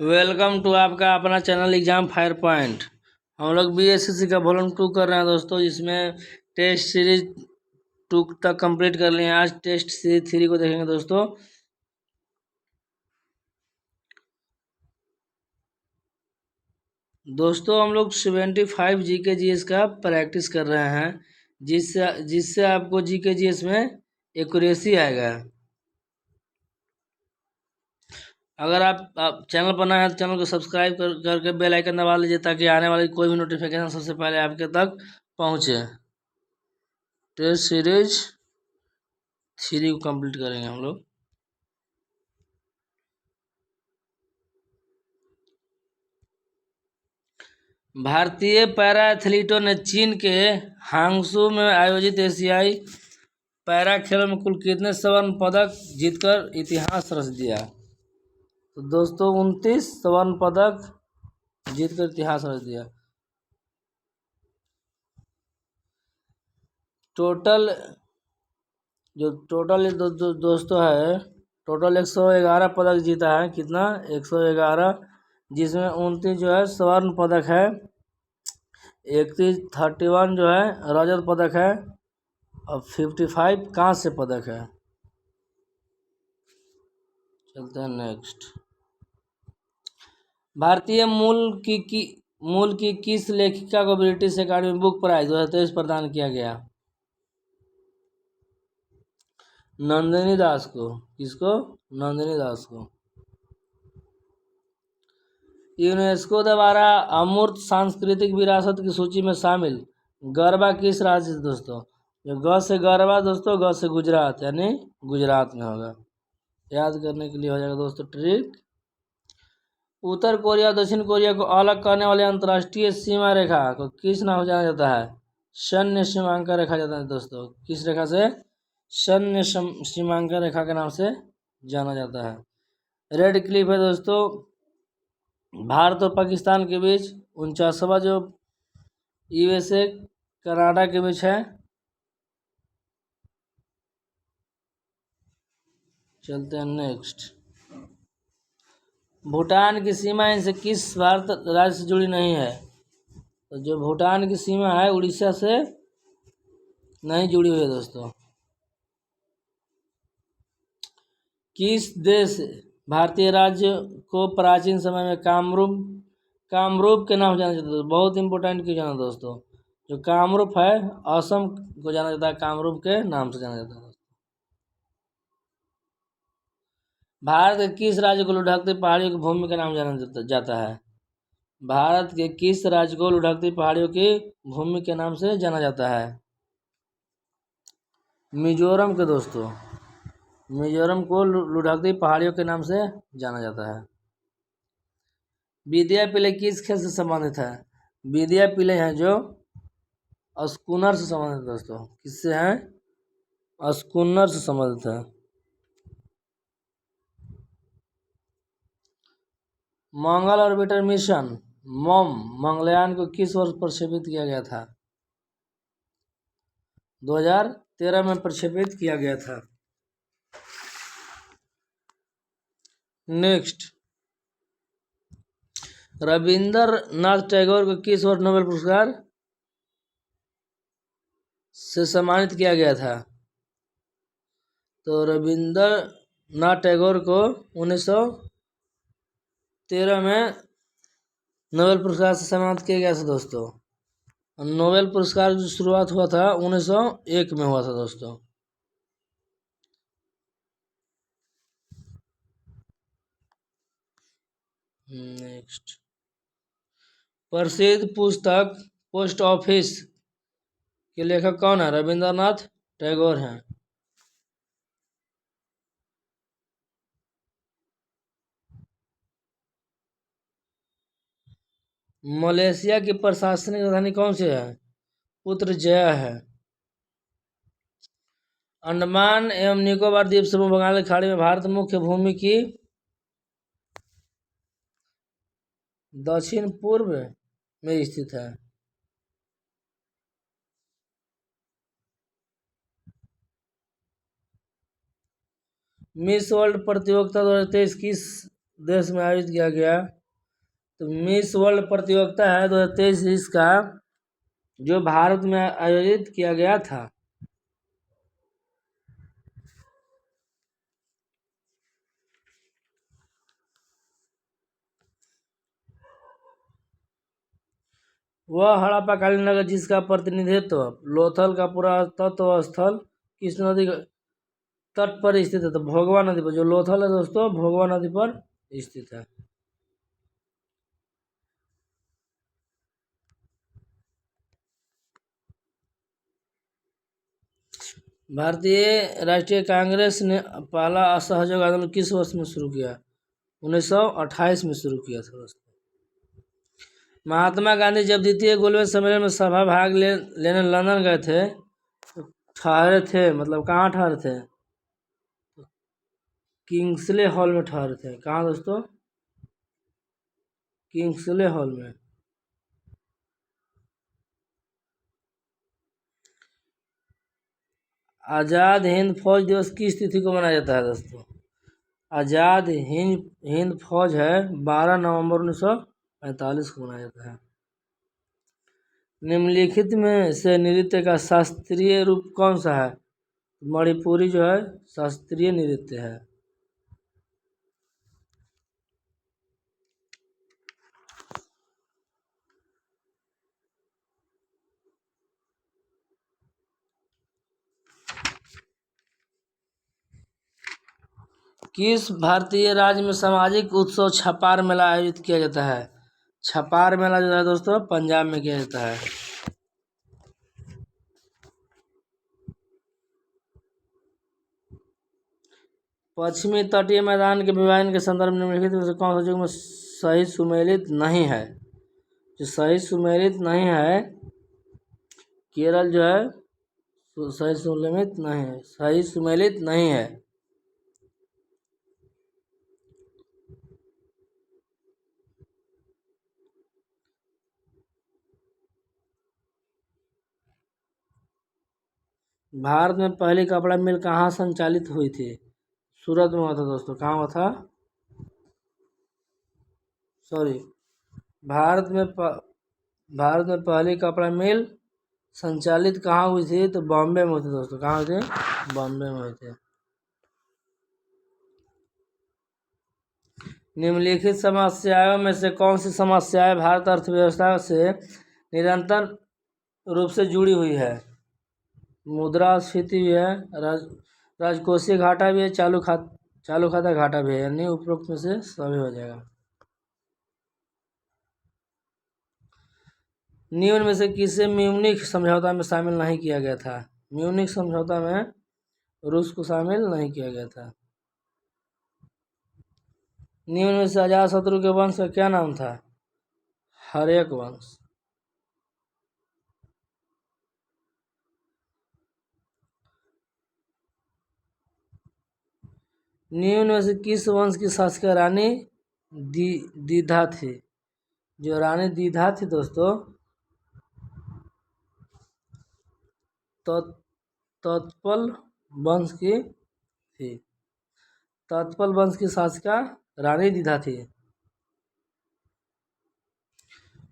Welcome to आपका अपना channel exam fire point. हम लोग बीएसएससी का वॉल्यूम 2 कर रहे हैं दोस्तों, जिसमें टेस्ट सीरीज 2 तक कंप्लीट कर लिए हैं। आज टेस्ट सीरीज 3 को देखेंगे दोस्तों। हम लोग 75 जीके जीएस का प्रैक्टिस कर रहे हैं, जिससे आपको जीके जीएस में एक्यूरेसी आएगा। अगर आप चैनल पर नए हैं तो चैनल को सब्सक्राइब करके बेल आइकन दबा लीजिए, ताकि आने वाली कोई भी नोटिफिकेशन सबसे पहले आपके तक पहुंचे। टेस्ट सीरीज 3 को कंप्लीट करेंगे हम लोग। भारतीय पैरा एथलीटों ने चीन के हांगसू में आयोजित एशियाई पैरा खेलों में कुल कितने स्वर्ण पदक जीतकर इतिहास रच दिया? तो दोस्तों 29 स्वर्ण पदक जीतकर इतिहास रच दिया। टोटल दोस्तों है, टोटल 111 पदक जीता है। कितना? 111, जिसमें 29 जो है स्वर्ण पदक है, 31 जो है रजत पदक है, और 55 कांस्य पदक है। चलते हैं नेक्स्ट। भारतीय मूल की किस लेखिका को ब्रिटिश अकादमी बुक प्राइज 2023 प्रदान किया गया? नंदिनी दास को। किसको? नंदिनी दास को। यूनेस्को द्वारा अमूर्त सांस्कृतिक विरासत की सूची में शामिल गरबा किस राज्य से दोस्तों? जो ग से गरबा दोस्तों, ग से गुजरात, यानी गुजरात में होगा। याद करने के लिए हो जाएगा दोस्तों ट्रिक। उत्तर कोरिया और दक्षिण कोरिया को अलग करने वाली अंतर्राष्ट्रीय सीमा रेखा को किस नाम से जाना जाता है? शून्य सीमांकन रेखा जाता है दोस्तों। किस रेखा से? शून्य सीमांकन रेखा के नाम से जाना जाता है। रेड क्लिफ है दोस्तों, भारत और पाकिस्तान के बीच 49वां, जो यूएसए कनाडा के बीच है। चलते हैं नेक्स्ट। भूटान की सीमा इनसे किस भारत राज्य से जुड़ी नहीं है? तो जो भूटान की सीमा है उड़ीसा से नहीं जुड़ी हुई है दोस्तों। किस देश भारतीय राज्य को प्राचीन समय में कामरूप के नाम से जाना जाता है? बहुत इंपॉर्टेंट क्यों जाना दोस्तों। जो कामरूप है, असम को जाना जाता है कामरूप के नाम से जाना जाता है। भारत के किस राज्य को लुढ़कती पहाड़ियों की भूमि के नाम जाना जाता है? भारत के किस राज्य को लुढ़कती पहाड़ियों की भूमि के नाम से जाना जाता है? मिजोरम के दोस्तों। मिजोरम को लुढ़कती पहाड़ियों के नाम से जाना जाता है। विद्या पिल्ले किस खेल से संबंधित है? विद्या पिल्ले हैं जो स्कूनर से संबंधित दोस्तों। किससे हैं? स्कूनर से संबंधित है। मंगल ऑर्बिटर मिशन मॉम मंगलयान को किस वर्ष प्रक्षेपित किया गया था? 2013 में प्रक्षेपित किया गया था। नेक्स्ट। रविंद्रनाथ टैगोर को किस वर्ष नोबेल पुरस्कार से सम्मानित किया गया था? तो रविंद्रनाथ टैगोर को 1913 में नोबेल पुरस्कार से सम्मानित किया गया था दोस्तों। नोबेल पुरस्कार की शुरुआत हुआ था 1901 में हुआ था दोस्तों। नेक्स्ट। प्रसिद्ध पुस्तक पोस्ट ऑफिस के लेखक कौन है? रविंद्रनाथ टैगोर हैं। मलेशिया की प्रशासनिक राजधानी कौन सी है? पुत्रजया है। अंडमान एवं निकोबार द्वीप समूह बंगाल की खाड़ी में भारत मुख्य भूमि की दक्षिण पूर्व में स्थित है। मिस वर्ल्ड प्रतियोगिता 2023 किस देश में आयोजित किया गया? तो मिस वर्ल्ड प्रतियोगिता है 2023 इसका, जो भारत में आयोजित किया गया था। वह हड़प्पाकालीन नगर जिसका प्रतिनिधित्व लोथल का पुरातत्व स्थल किस नदी तट पर स्थित है? तो भोगवा नदी पर। जो लोथल है दोस्तों, भोगवा नदी पर स्थित है। भारतीय राष्ट्रीय कांग्रेस ने पहला असहयोग आंदोलन किस वर्ष में शुरू किया? 1928 में शुरू किया था दोस्तों। महात्मा गांधी जब द्वितीय गोलमेज सम्मेलन में सभा भाग लेने लंदन गए थे, तो ठहरे थे, मतलब कहाँ ठहरे थे? किंग्सले हॉल में ठहरे थे। कहाँ दोस्तों? किंग्सले हॉल में। आज़ाद हिंद फौज दिवस किस तिथि को मनाया जाता है दोस्तों? आज़ाद हिंद फौज है 12 नवंबर 1945 को मनाया जाता है। निम्नलिखित में से नृत्य का शास्त्रीय रूप कौन सा है? मणिपुरी जो है शास्त्रीय नृत्य है। किस भारतीय राज्य में सामाजिक उत्सव छपार मेला आयोजित किया जाता है? छपार मेला जो है दोस्तों पंजाब में किया जाता है। पश्चिमी तटीय मैदान के विभाजन के संदर्भ में निम्नलिखित में से कौन सा युग में सही सुमेलित नहीं है? जो सही सुमेलित नहीं है, केरल जो है सही सुमेलित नहीं है, सही सुमेलित नहीं है। भारत में पहली कपड़ा मिल कहाँ संचालित हुई थी? सूरत में हुआ था दोस्तों। कहाँ हुआ था? सॉरी, भारत में पहली कपड़ा मिल संचालित कहाँ हुई थी? तो बॉम्बे में हुई थी दोस्तों। कहाँ हुई थी? बॉम्बे में हुई थी। निम्नलिखित समस्याओं में से कौन सी समस्याएं भारत अर्थव्यवस्था से निरंतर रूप से जुड़ी हुई है? मुद्रास्फीति भी है, राजकोषीय घाटा भी है, चालू खाता घाटा भी है, यानी उपरोक्त में से सभी हो जाएगा। निम्न में से किसे म्यूनिख समझौता में शामिल नहीं किया गया था? म्यूनिख समझौता में रूस को शामिल नहीं किया गया था। निम्न में से अजातशत्रु के वंश का क्या नाम था? हर्यक वंश। निम्न में से किस वंश की शासिका रानी दीधा थी? जो रानी दीधा थी दोस्तों, तत्पल वंश की थी। तत्पल वंश की शासिका रानी दीधा थी।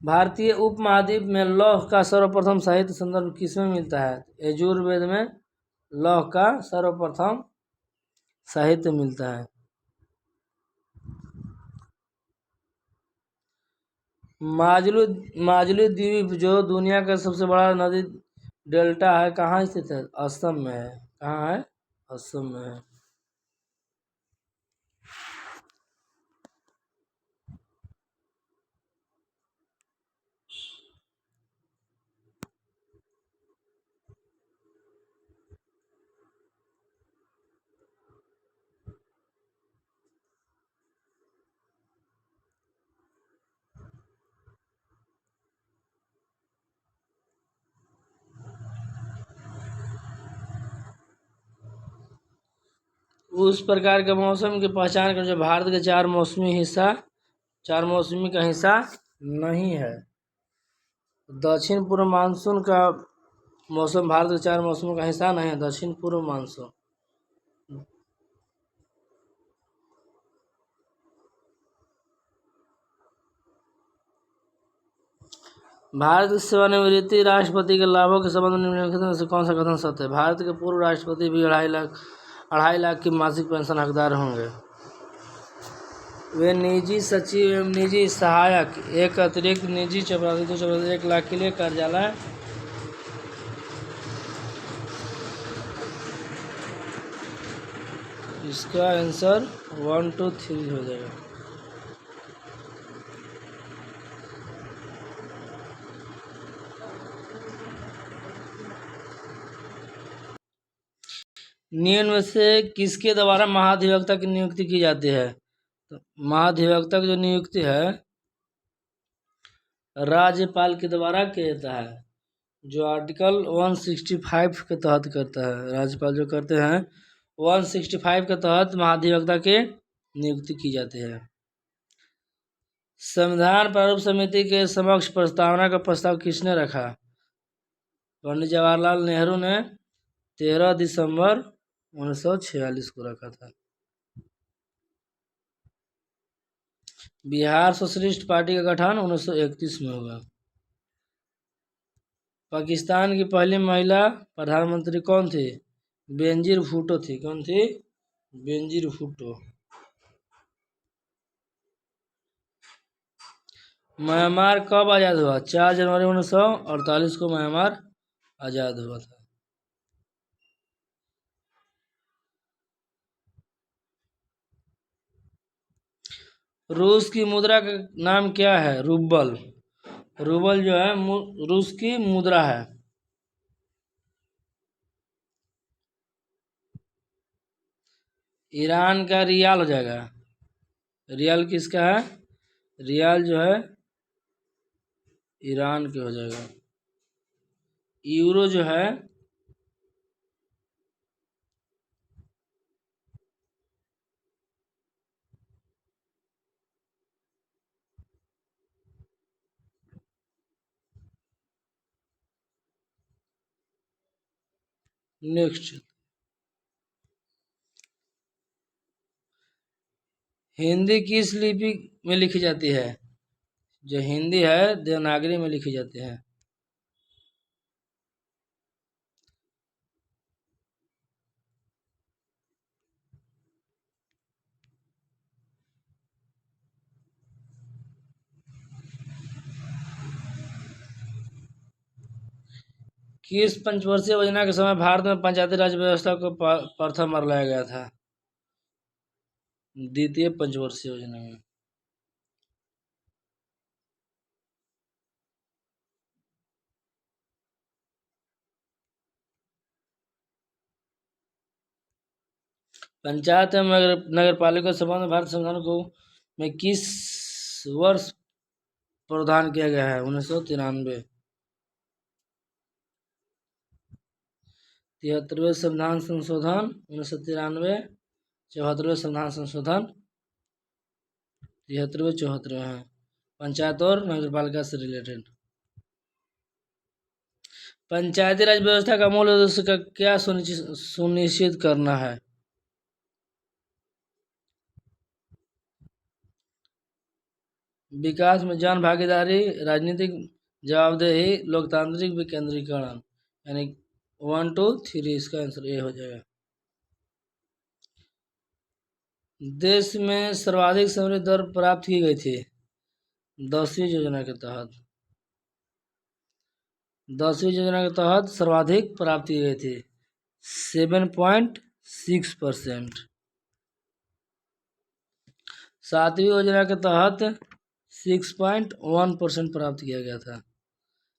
भारतीय उपमहाद्वीप में लौह का सर्वप्रथम साहित्य संदर्भ किसमें मिलता है? यजुर्वेद में लौह का सर्वप्रथम साहित्य मिलता है। माजुली द्वीप जो दुनिया का सबसे बड़ा नदी डेल्टा है, कहाँ स्थित है? असम में है। कहाँ है? असम में है। उस प्रकार के मौसम की पहचान कर जो भारत के चार मौसमी का हिस्सा नहीं है। दक्षिण पूर्व मानसून का मौसम भारत के चार मौसमों का हिस्सा नहीं है। दक्षिण पूर्व मानसून भारत की सेवानिवृत्ति राष्ट्रपति के लाभों के संबंध में निम्नलिखित में से कौन सा कथन सत्य है? भारत के पूर्व राष्ट्रपति भी 2.5 लाख की मासिक पेंशन हकदार होंगे। वे निजी सचिव एवं निजी सहायक, एक अतिरिक्त निजी चपरासी, 1 लाख के लिए कार्यालय इसका आंसर 1 2 3 हो जाएगा। नियम में से किसके द्वारा महाधिवक्ता की नियुक्ति की जाती है? तो महाधिवक्ता की जो नियुक्ति है राज्यपाल के द्वारा किया जाता है, जो आर्टिकल 165 के तहत करता है। राज्यपाल जो करते हैं 165 के तहत महाधिवक्ता की नियुक्ति की जाती है। संविधान प्रारूप समिति के समक्ष प्रस्तावना का प्रस्ताव किसने रखा? पंडित जवाहरलाल नेहरू ने 13 दिसंबर 1946 को रखा था। बिहार सोशलिस्ट पार्टी का गठन 1931 में हुआ। पाकिस्तान की पहली महिला प्रधानमंत्री कौन थी? बेनजीर भुट्टो थी। कौन थी? बेनजीर भुट्टो। म्यांमार कब आज़ाद हुआ? 4 जनवरी 1948 को म्यांमार आज़ाद हुआ था। रूस की मुद्रा का नाम क्या है? रूबल। रूबल जो है रूस की मुद्रा है। ईरान का रियाल हो जाएगा। रियाल किसका है? रियाल जो है ईरान के हो जाएगा। यूरो जो है नेक्स्ट। हिंदी किस लिपि में लिखी जाती है? जो हिंदी है देवनागरी में लिखी जाती है। किस पंचवर्षीय योजना के समय भारत में पंचायती राज व्यवस्था को प्रथम लाया गया था? द्वितीय पंचवर्षीय योजना में। पंचायत एवं नगर पालिका संबंध भारत संविधान को में किस वर्ष प्रावधान किया गया है? 1993। 73वें संविधान संशोधन 1993। 74वें संविधान संशोधन 73वें 74वें है। पंचायत और नगर पालिका से रिलेटेड। पंचायती राज व्यवस्था का मूल उद्देश्य का क्या सुनिश्चित करना है? विकास में जन भागीदारी, राजनीतिक जवाबदेही, लोकतांत्रिक विकेंद्रीकरण। यानी 1 2 3 इसका आंसर ए हो जाएगा। देश में सर्वाधिक समृद्धि दर प्राप्त की गई थी 10वीं योजना के तहत। 10वीं योजना के तहत सर्वाधिक प्राप्त की गई थी 7.6%। 7वीं योजना के तहत 6.1% प्राप्त किया गया था।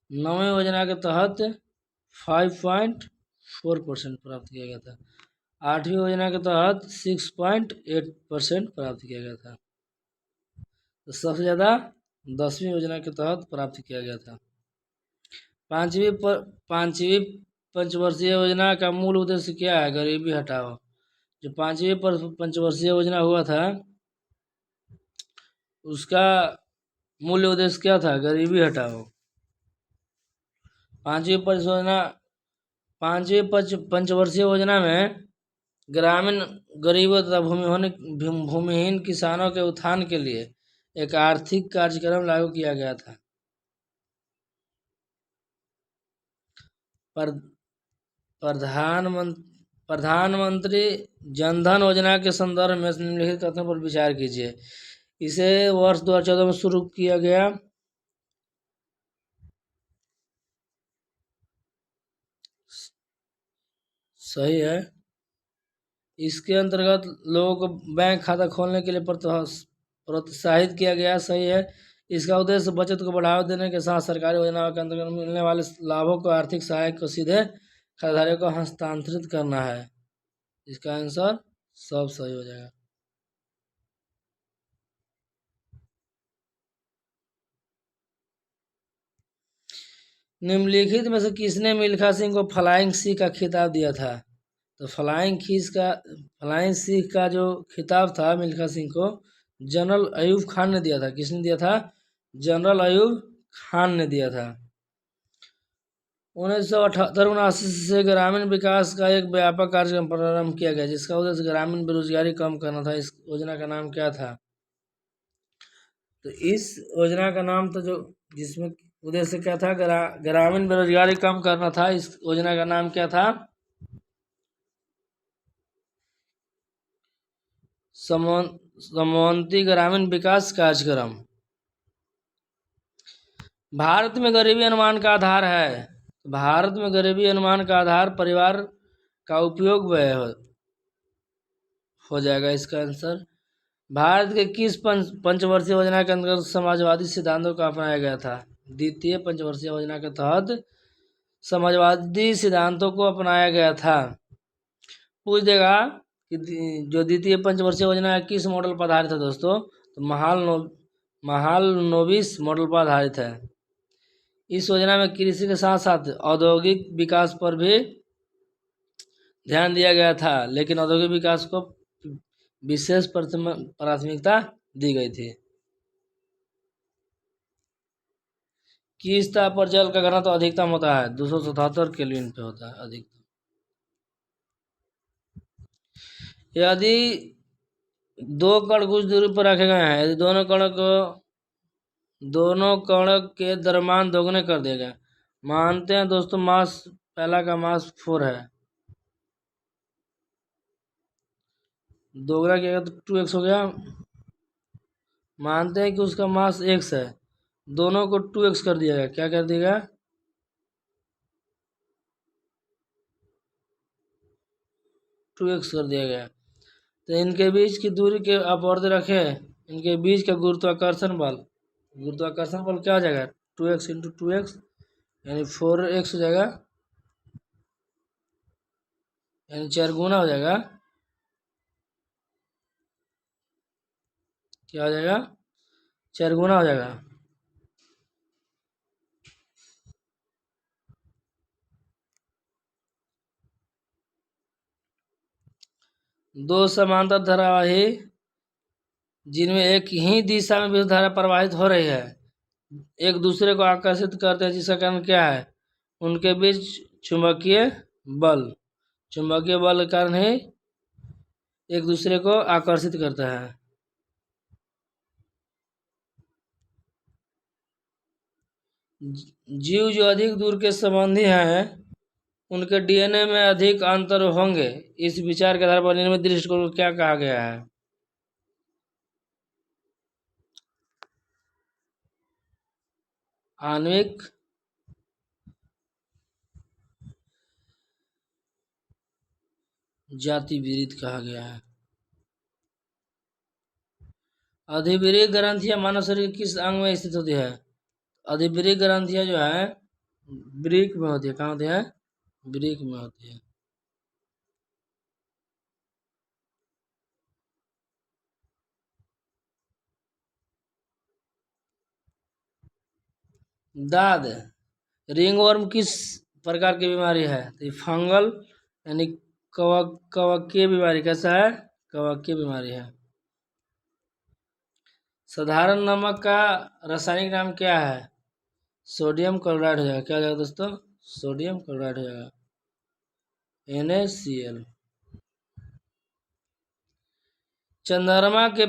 9वीं योजना के तहत 5.4% प्राप्त किया गया था। 8वीं योजना के तहत 6.8% प्राप्त किया गया था। तो सबसे ज़्यादा 10वीं योजना के तहत प्राप्त किया गया था। पांचवी पंचवर्षीय योजना का मूल उद्देश्य क्या है? गरीबी हटाओ। जो पांचवी पंचवर्षीय योजना हुआ था उसका मूल उद्देश्य क्या था? गरीबी हटाओ। पांचवी पंचवर्षीय योजना में ग्रामीण गरीबों तथा भूमिहीन किसानों के उत्थान के लिए एक आर्थिक कार्यक्रम लागू किया गया था। पर प्रधानमंत्री जनधन योजना के संदर्भ में निम्नलिखित कथनों पर विचार कीजिए। इसे वर्ष 2014 में शुरू किया गया। सही है। इसके अंतर्गत लोगों को बैंक खाता खोलने के लिए प्रोत्साहित किया गया। सही है। इसका उद्देश्य बचत को बढ़ावा देने के साथ सरकारी योजनाओं के अंतर्गत मिलने वाले लाभों को आर्थिक सहायता को सीधे खाताधारकों को हस्तांतरित करना है। इसका आंसर सब सही हो जाएगा। निम्नलिखित में से किसने मिल्खा सिंह को फ्लाइंग सिख का खिताब दिया था? तो फ्लाइंग सिख का जो खिताब था मिल्खा सिंह को जनरल अयूब खान ने दिया था। किसने दिया था? जनरल अयूब खान ने दिया था। 1978-79 से ग्रामीण विकास का एक व्यापक कार्यक्रम प्रारंभ किया गया जिसका उद्देश्य ग्रामीण बेरोजगारी कम करना था। इस योजना का नाम क्या था? तो इस योजना का नाम तो जो जिसमें उद्देश्य क्या था, ग्रामीण बेरोजगारी कम करना था। इस योजना का नाम क्या था? समन्वित ग्रामीण विकास कार्यक्रम। भारत में गरीबी अनुमान का आधार है। भारत में गरीबी अनुमान का आधार परिवार का उपयोग व्यय हो जाएगा। इसका आंसर भारत के किस पंचवर्षीय योजना के अंतर्गत समाजवादी सिद्धांतों का अपनाया गया था? द्वितीय पंचवर्षीय योजना के तहत समाजवादी सिद्धांतों को अपनाया गया था। पूछ देगा कि जो द्वितीय पंचवर्षीय योजना किस मॉडल पर आधारित है दोस्तों? तो महालनोबिस मॉडल पर आधारित है। इस योजना में कृषि के साथ साथ औद्योगिक विकास पर भी ध्यान दिया गया था, लेकिन औद्योगिक विकास को विशेष प्राथमिकता दी गई थी। किस ताप पर जल का घनत्व अधिकतम होता है? 277 केल्विन पे होता है अधिकतम। यदि दो कण कुछ दूरी पर रखे गए हैं, यदि दोनों कण के द्रव्यमान दोगुने कर दिए गए, मानते हैं दोस्तों मास पहला का मास 4 है, दोगुना किया तो 2x हो गया। मानते हैं कि उसका मास x है, दोनों को 2x कर दिया गया। क्या कर दिया गया? 2x कर दिया गया। तो इनके बीच की दूरी के अपवर्त रखे, इनके बीच का गुरुत्वाकर्षण बल क्या हो जाएगा? 2x इंटू 2x यानी 4x हो जाएगा, यानी 4 गुना हो जाएगा। क्या हो जाएगा? 4 गुना हो जाएगा। दो समांतर धारावाही जिनमें एक ही दिशा में विद्युत धारा प्रवाहित हो रही है एक दूसरे को आकर्षित करते हैं, जिसका कारण क्या है? उनके बीच चुंबकीय बल के कारण ही एक दूसरे को आकर्षित करता है। जीव जो अधिक दूर के संबंधी हैं उनके डीएनए में अधिक अंतर होंगे। इस विचार के आधार पर निम्नलिखित दृष्टिकोण को क्या कहा गया है? आणविक जाति विरित कहा गया है। अधिवृक्क ग्रंथियां मानव शरीर के किस अंग में स्थित होती है? अधिवृक्क ग्रंथियां जो है वृक्क में होती है। कहाँ होती है? वृक्क में होती है। दाद रिंगवर्म किस प्रकार की बीमारी है? तो ये फंगल यानी कवकीय बीमारी। कैसा है? कवकीय बीमारी है। साधारण नमक का रासायनिक नाम क्या है? सोडियम क्लोराइड हो जाएगा। क्या हो जाएगा दोस्तों? सोडियम क्लोराइड हो जाएगा, NaCl। चंद्रमा के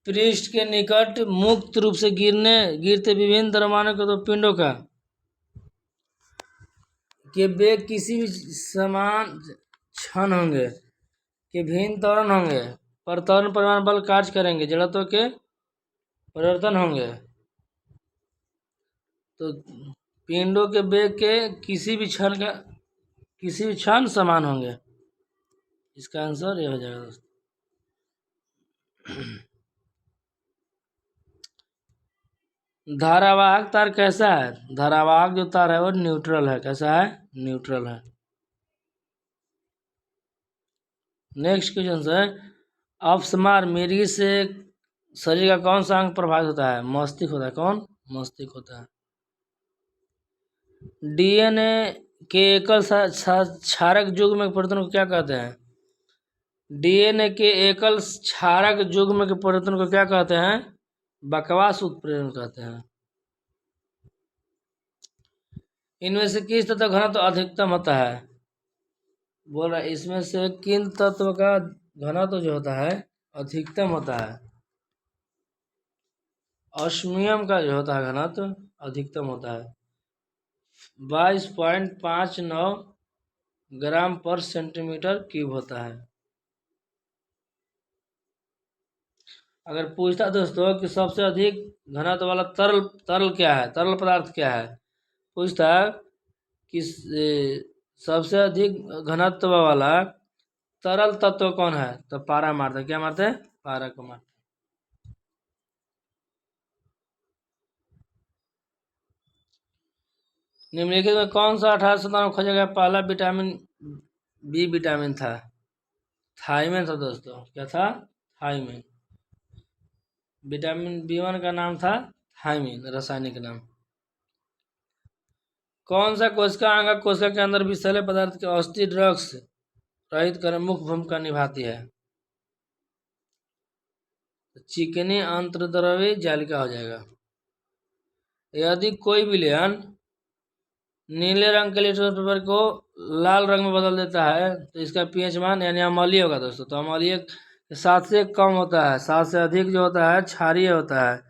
पृष्ठ के निकट मुक्त रूप से गिरते विभिन्न द्रव्यमानों के दो पिंडों का के वेग किसी भी समान क्षण होंगे के भिन्न त्वरण होंगे पर त्वरण परिमाण बल कार्य करेंगे जड़त्व के परिवर्तन होंगे। तो पिंडों के वेग के किसी भी क्षण समान होंगे। इसका आंसर ये हो जाएगा दोस्तों। धारावाहक तार कैसा है? धारावाहक जो तार है वो न्यूट्रल है। कैसा है? न्यूट्रल है। नेक्स्ट क्वेश्चन है, अपस्मार मिर्गी से शरीर का कौन सा अंग प्रभावित होता है? मस्तिष्क होता है। कौन? मस्तिष्क होता है। डीएनए के एकल क्षारक युग्म के परिवर्तन को क्या कहते हैं? डीएनए के एकल क्षारक युग्म के परिवर्तन को क्या कहते हैं? बकवास उत्प्रेरण कहते हैं। इनमें से किस तत्व का घनत्व अधिकतम होता है? बोल रहा है इसमें से किन तत्व का घनत्व जो होता है अधिकतम होता है? ऑस्मियम का जो होता है घनत्व अधिकतम होता है। 22.59 ग्राम पर सेंटीमीटर क्यूब होता है। अगर पूछता दोस्तों कि सबसे अधिक घनत्व वाला तरल क्या है, तरल पदार्थ क्या है, पूछता कि सबसे अधिक घनत्व वाला तरल तत्व कौन है, तो पारा मारते। क्या मारते? पारा को मारते। निम्नलिखित में कौन सा 1897 में खोजा गया पहला विटामिन बी विटामिन था? थायमिन था दोस्तों। क्या था? थायमिन। विटामिन B1 का नाम था थायमिन, रासायनिक नाम। कौन सा कोशिका अंग कोशिका के अंदर विषैले पदार्थ के औषधि ड्रग्स रहित करने में मुख्य भूमिका निभाती है? चिकनी अंतर्द्रव्यी जालिका हो जाएगा। यदि कोई विलयन नीले रंग के लिटमस पेपर को लाल रंग में बदल देता है तो इसका पीएच मान यानी अम्लीय होगा दोस्तों। तो अम्लीय 7 से कम होता है, 7 से अधिक जो होता है क्षारीय होता है,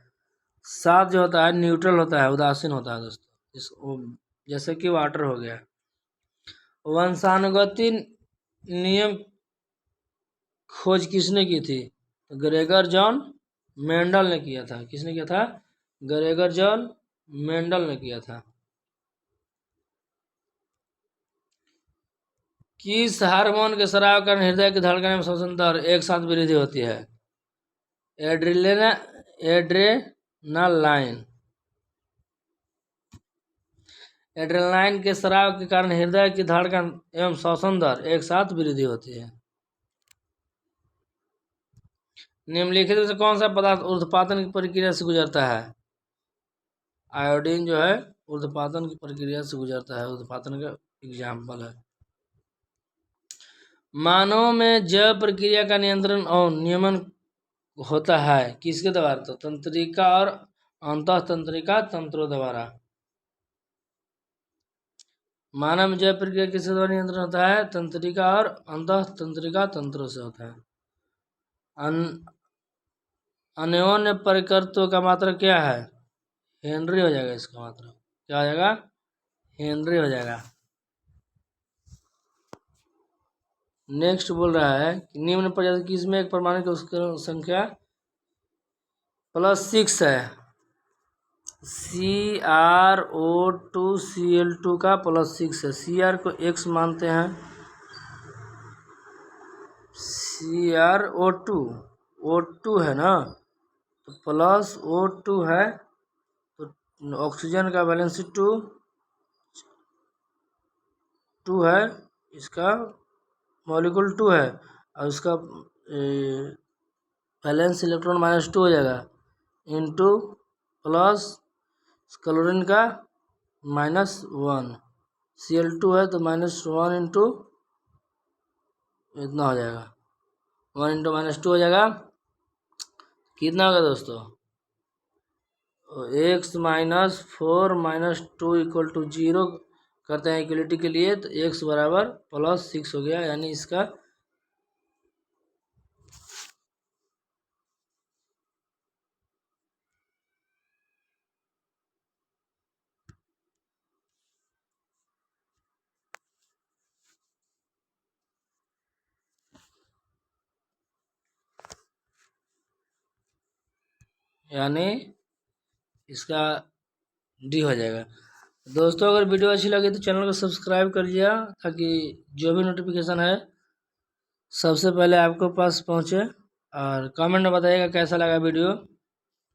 7 जो होता है न्यूट्रल होता है, उदासीन होता है दोस्तों। जैसे कि वाटर हो गया। वंशानुगतिक नियम खोज किसने की थी? ग्रेगर जॉन मेंडल ने किया था। किसने किया था? ग्रेगर जॉन मेंडल ने किया था। किस हार्मोन के स्राव के कारण हृदय की धड़कन में श्वसन दर एक साथ वृद्धि होती है? एड्रेनालाइन। एड्रेनालाइन के स्राव के कारण हृदय की धड़कन एवं श्वसन दर एक साथ वृद्धि होती है। निम्नलिखित में से कौन सा पदार्थ ऊर्ध्वपातन की प्रक्रिया से गुजरता है? आयोडीन जो है ऊर्ध्वपातन की प्रक्रिया से गुजरता है। ऊर्ध्वपातन का एग्जाम्पल है। मानव में जैव प्रक्रिया का नियंत्रण और नियमन होता है किसके द्वारा? तो तंत्रिका और अंतःतंत्रिका तंत्रों द्वारा। मानव में जैव प्रक्रिया किसके द्वारा नियंत्रण होता है? तंत्रिका और अंतःतंत्रिका तंत्रों से होता है। अन्योन्य परिकर्तव्य का मात्रक क्या है? हेनरी हो जाएगा इसका मात्रक। क्या हो जाएगा? हेनरी हो जाएगा। नेक्स्ट बोल रहा है कि निम्न प्रजाति किसमें एक परमाणु की संख्या +6 है? CrO2Cl2 का +6 है। Cr को X मानते हैं। CrO2 O2 है ना, तो +O2 है, तो ऑक्सीजन का वैलेंसी 2 है, इसका मॉलिक्यूल 2 है और उसका वैलेंस इलेक्ट्रॉन -2 हो जाएगा इंटू प्लस क्लोरीन का -1। Cl2 है तो -1 इंटू इतना हो जाएगा, 1 इंटू -2 हो जाएगा। कितना होगा दोस्तों? x -4 -2 = 0 करते हैं इक्वलिटी के लिए, तो x बराबर +6 हो गया। यानी इसका यानी इसका डी हो जाएगा। दोस्तों अगर वीडियो अच्छी लगी तो चैनल को सब्सक्राइब करिएगा ताकि जो भी नोटिफिकेशन है सबसे पहले आपको पास पहुँचे। और कमेंट में बताइएगा कैसा लगा वीडियो।